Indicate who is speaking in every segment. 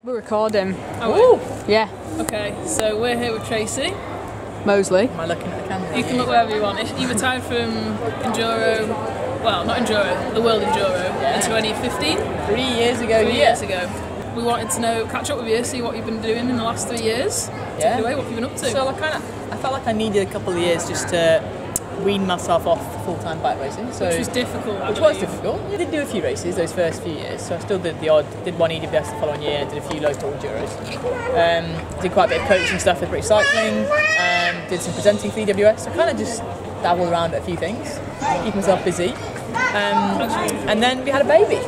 Speaker 1: We're recording.
Speaker 2: Oh,
Speaker 1: yeah.
Speaker 2: Okay, so we're here with Tracy
Speaker 1: Moseley.
Speaker 3: Am I looking at the camera?
Speaker 2: You can look wherever you want. You retired from Enduro, well, not Enduro, the World Enduro in 2015.
Speaker 3: 3 years ago.
Speaker 2: 3 years ago. We wanted to know, catch up with you, see what you've been doing in the last 3 years. Take it away, what have you been up to?
Speaker 3: So I felt like I needed a couple of years just to wean myself off full-time bike racing. So,
Speaker 2: which was difficult.
Speaker 3: Which was difficult. I did do a few races those first few years, so I still did did one EWS the following year, did a few local Enduros. Did quite a bit of coaching stuff with British Cycling, did some presenting for EWS, so kind of just dabbled around at a few things, keep myself busy. And then we had a baby.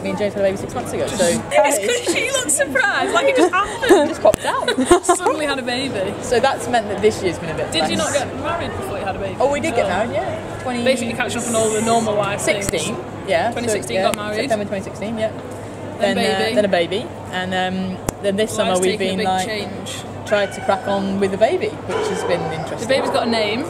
Speaker 3: Me and James had a baby 6 months ago. So
Speaker 2: it's because she looked surprised, like it just happened.
Speaker 3: It just popped out.
Speaker 2: Suddenly had a baby.
Speaker 3: So that's meant that this year's been a bit.
Speaker 2: Did you not get married before you had a baby?
Speaker 3: Oh, we did get married, yeah.
Speaker 2: Basically catch up on all the normal life
Speaker 3: 16,
Speaker 2: things.
Speaker 3: yeah.
Speaker 2: 2016
Speaker 3: so,
Speaker 2: got married.
Speaker 3: September 2016, yeah.
Speaker 2: Then
Speaker 3: a baby, and then this summer we've been tried to crack on with the baby, which has been interesting.
Speaker 2: The baby's got a name.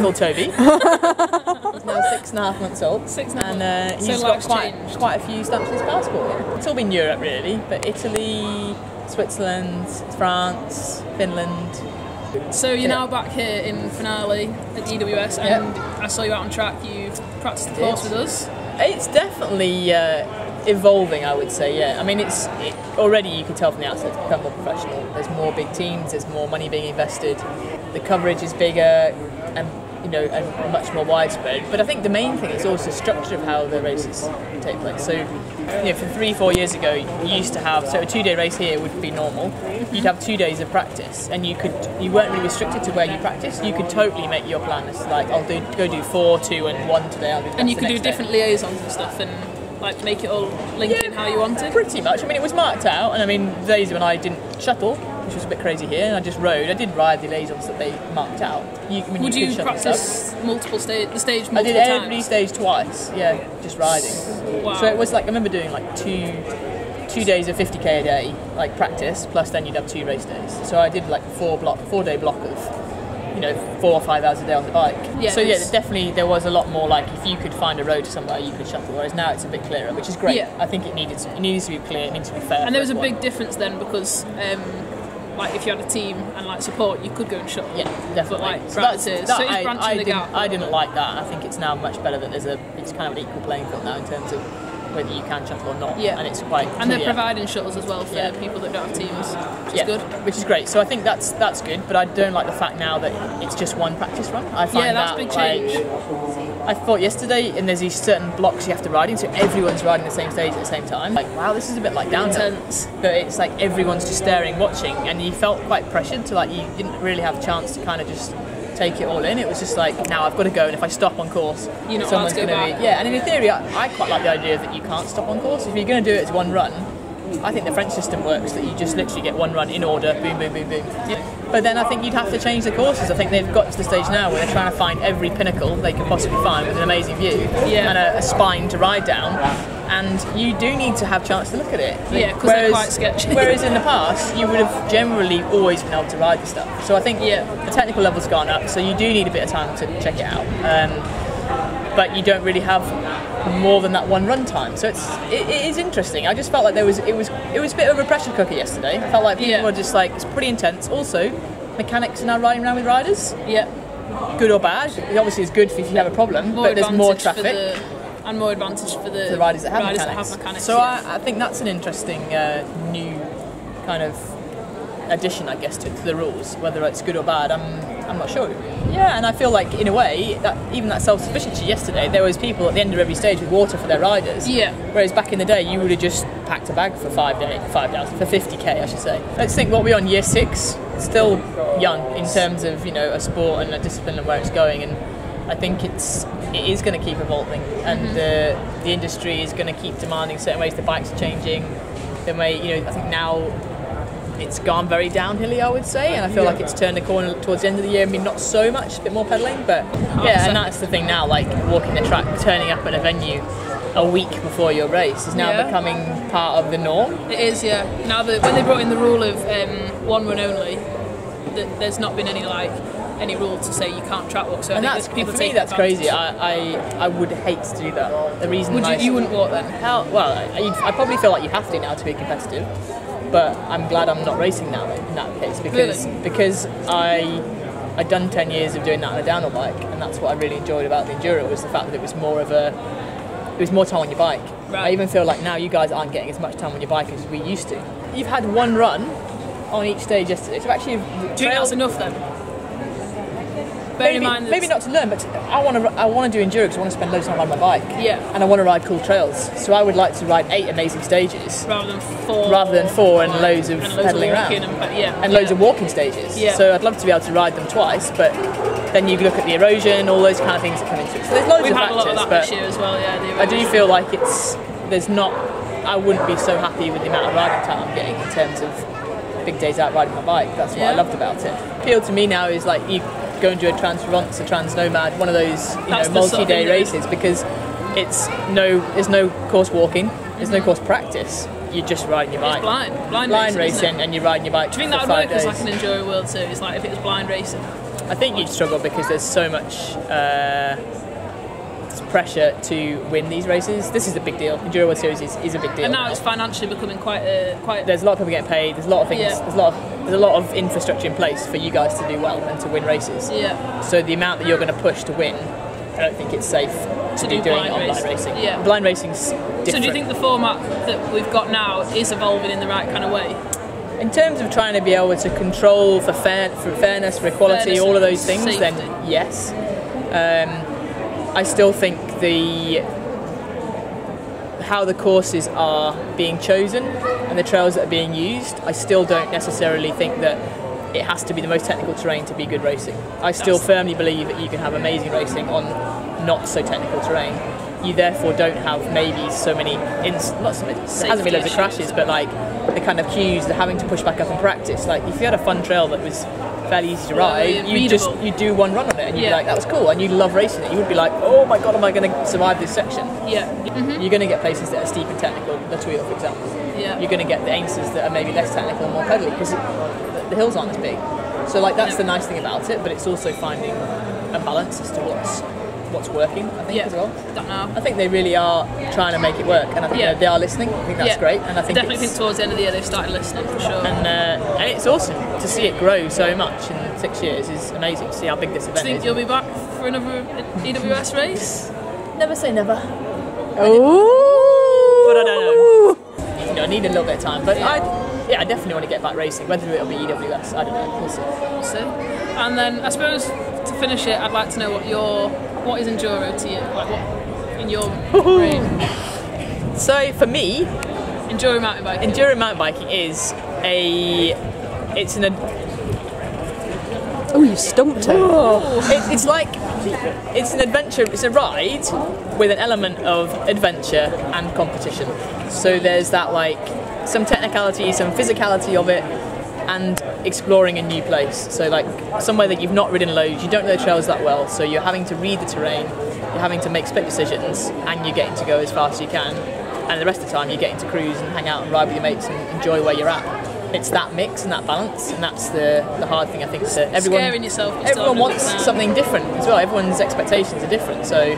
Speaker 3: Called Toby. He's now 6.5 months old. 6.5 months. And he's got quite a few stamps in his passport. Yeah. It's all been Europe really, but Italy, Switzerland, France, Finland.
Speaker 2: So you're now back here in Finale at EWS, and I saw you out on track. You've practiced the course with us.
Speaker 3: It's definitely evolving, I would say. Yeah, I mean, already you can tell from the outset it's become more professional. There's more big teams. There's more money being invested. The coverage is bigger, and and much more widespread. But I think the main thing is also the structure of how the races take place. So, from 3-4 years ago, you used to have a 2-day race here would be normal. You'd have 2 days of practice, and you weren't really restricted to where you practice. You could totally make your plan. It's like I'll go do 4, 2, and 1 today.
Speaker 2: And you could do different liaisons and stuff, and make it all link in how you wanted.
Speaker 3: Pretty much. I mean, it was marked out, and I mean, the days when I didn't shuttle, which was a bit crazy here, and I just rode. I did ride the liaisons that they marked out.
Speaker 2: Would you practice the stage multiple times?
Speaker 3: I did every stage twice. Yeah, just riding.
Speaker 2: Wow.
Speaker 3: So it was I remember doing two days of 50k a day, practice, plus then you'd have 2 race days. So I did a 4-day block of 4 or 5 hours a day on the bike.
Speaker 2: Yeah,
Speaker 3: so definitely there was a lot more if you could find a road to somewhere you could shuttle, whereas now it's a bit clearer, which is great.
Speaker 2: Yeah.
Speaker 3: I think it needs to be clear, it needs to be fair.
Speaker 2: And there was a big difference then because if you had a team and support, you could go and shuttle.
Speaker 3: Yeah, definitely.
Speaker 2: But practices, so it's branching the gap.
Speaker 3: I didn't like that. I think it's now much better that it's kind of an equal playing field now in terms of whether you can shuttle or not.
Speaker 2: Yeah.
Speaker 3: And it's quite.
Speaker 2: And they're providing shuttles as well for people that don't have teams, which is good.
Speaker 3: Which is great. So I think that's good, but I don't like the fact now that it's just one practice run. I find
Speaker 2: that's a big change.
Speaker 3: I thought yesterday, and there's these certain blocks you have to ride in, so everyone's riding the same stage at the same time. Wow, this is a bit downhill. But it's everyone's just staring, watching, and you felt quite pressured to you didn't really have a chance to kind of just take it all in. It was just now I've got to go, and if I stop on course, someone's going to be... Yeah, and in theory, I quite like the idea that you can't stop on course. If you're going to do it as one run, I think the French system works, that you just literally get one run in order, boom, boom, boom, boom. Yeah. But then I think you'd have to change the courses. I think they've got to the stage now where they're trying to find every pinnacle they can possibly find with an amazing view and a spine to ride down. And you do need to have a chance to look at it.
Speaker 2: Yeah, because they're quite sketchy.
Speaker 3: Whereas in the past, you would have generally always been able to ride the stuff. So I think the technical level's gone up, so you do need a bit of time to check it out. But you don't really have more than that one run time. So it is interesting. I just felt like it was a bit of a pressure cooker yesterday. I felt like people were just it's pretty intense. Also, mechanics are now riding around with riders.
Speaker 2: Yeah.
Speaker 3: Good or bad. It obviously is good if you have a problem, but there's more traffic.
Speaker 2: And more advantage for the
Speaker 3: riders that have mechanics. So I think that's an interesting new kind of addition, I guess, to the rules. Whether it's good or bad, I'm not sure. Yeah, and I feel in a way that even that self-sufficiency yesterday, there was people at the end of every stage with water for their riders.
Speaker 2: Yeah.
Speaker 3: Whereas back in the day, you would have just packed a bag for 5 days, for 50k, I should say. Let's think, what we're on, year 6, still young in terms of a sport and a discipline and where it's going, and I think it is going to keep evolving, and the industry is going to keep demanding certain ways. The bikes are changing. The way I think now it's gone very downhilly, I would say, and I feel like it's turned the corner towards the end of the year. I mean, not so much, a bit more pedalling, but and that's the thing now. Walking the track, turning up at a venue a week before your race is now becoming part of the norm.
Speaker 2: It is, yeah. Now that when they brought in the rule of one run only, there's not been any any rule to say you can't track walk. So
Speaker 3: And
Speaker 2: I
Speaker 3: that's,
Speaker 2: think people
Speaker 3: for
Speaker 2: take
Speaker 3: me, that's crazy.
Speaker 2: advantage.
Speaker 3: I would hate to do that. The reason
Speaker 2: You wouldn't walk then?
Speaker 3: I probably feel like you have to now to be competitive, but I'm glad I'm not racing now in that case because I'd done 10 years of doing that on a downhill bike, and that's what I really enjoyed about the Enduro was the fact that it was more time on your bike.
Speaker 2: Right.
Speaker 3: I even feel like now you guys aren't getting as much time on your bike as we used to. You've had one run on each stage yesterday, so actually,
Speaker 2: Do you think that's enough then?
Speaker 3: Maybe not to learn, but I want to do enduro because I want to spend loads of time on my bike.
Speaker 2: Yeah.
Speaker 3: And I want to ride cool trails. So I would like to ride 8 amazing stages
Speaker 2: Rather than 4
Speaker 3: and loads of pedaling around. And loads of walking stages.
Speaker 2: Yeah.
Speaker 3: So I'd love to be able to ride them twice, but then you look at the erosion, all those kind of things that come into it. So there's loads of factors.
Speaker 2: We've had a lot of that this year as well, yeah.
Speaker 3: I do feel like I wouldn't be so happy with the amount of riding time I'm getting in terms of big days out riding my bike. That's what I loved about it. Appeal to me now is like you go and do a Trans Provence, a Trans Nomad, one of those multi-day races, because there's no course walking, there's no course practice. You're just riding your bike.
Speaker 2: It's blind
Speaker 3: racing, and you're riding your bike.
Speaker 2: Do you think that would work as like an Enduro World Series, like if it was blind racing?
Speaker 3: I think you'd struggle because there's so much pressure to win these races. This is a big deal. Enduro World Series is a big deal.
Speaker 2: And now it's financially becoming quite.
Speaker 3: There's a lot of people getting paid. There's a lot of things.
Speaker 2: Yeah.
Speaker 3: There's a lot of infrastructure in place for you guys to do well and to win races.
Speaker 2: Yeah.
Speaker 3: So the amount that you're going to push to win, I don't think it's safe to be doing online racing.
Speaker 2: Yeah.
Speaker 3: Blind racing's different.
Speaker 2: So do you think the format that we've got now is evolving in the right kind of way?
Speaker 3: In terms of trying to be able to control for fairness, for equality, all of those things,
Speaker 2: safety.
Speaker 3: then yes. I still think how the courses are being chosen and the trails that are being used, I still don't necessarily think that it has to be the most technical terrain to be good racing. I still firmly believe that you can have amazing racing on not so technical terrain. You therefore don't have maybe so many, there hasn't been loads of crashes, but like the kind of cues, the having to push back up and practice. Like if you had a fun trail that was fairly easy to ride, you do one run on it and you'd be like, that was cool, and you'd love racing it. You would be like, oh my god, am I going to survive this section?
Speaker 2: Yeah. Mm-hmm.
Speaker 3: You're going to get places that are steep and technical, the Tuil for example.
Speaker 2: Yeah.
Speaker 3: You're going to get the Ainses that are maybe less technical and more pedally because the hills aren't as big. So like that's the nice thing about it, but it's also finding a balance as to what's working, I think, as well.
Speaker 2: Don't know.
Speaker 3: I think they really are trying to make it work, and I think they are listening. I think that's great, and I
Speaker 2: definitely think towards the end of the year they've started listening for sure.
Speaker 3: And it's awesome to see it grow so much in 6 years. Is amazing to see how big this event is.
Speaker 2: Do you think you'll be back for another EWS race?
Speaker 3: Never say never.
Speaker 2: Oh,
Speaker 3: but I don't know. I need a little bit of time, but I definitely want to get back racing. Whether it'll be EWS, I don't know. We'll see.
Speaker 2: We'll see. And then I suppose to finish it, I'd like to know what is enduro to you? Like what in your brain?
Speaker 3: So for me,
Speaker 2: enduro mountain biking
Speaker 3: is
Speaker 1: Oh, you stumped her.
Speaker 3: It's an adventure. It's a ride with an element of adventure and competition. So there's that some technicality, some physicality of it, and exploring a new place. So somewhere that you've not ridden loads, you don't know the trails that well, so you're having to read the terrain, you're having to make split decisions, and you're getting to go as fast as you can. And the rest of the time you're getting to cruise and hang out and ride with your mates and enjoy where you're at. It's that mix and that balance, and that's the hard thing I think. That everyone wants something different as well. Everyone's expectations are different, so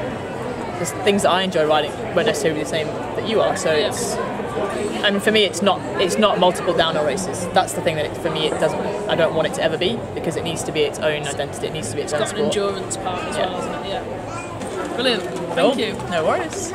Speaker 3: there's things that I enjoy riding weren't necessarily the same that you are. So and for me, it's not multiple downhill races. That's the thing that for me it doesn't. I don't want it to ever be, because it needs to be its own identity. It needs to be its own sport.
Speaker 2: It's got an endurance part as well, isn't it? Yeah. Brilliant. Thank you.
Speaker 3: No worries.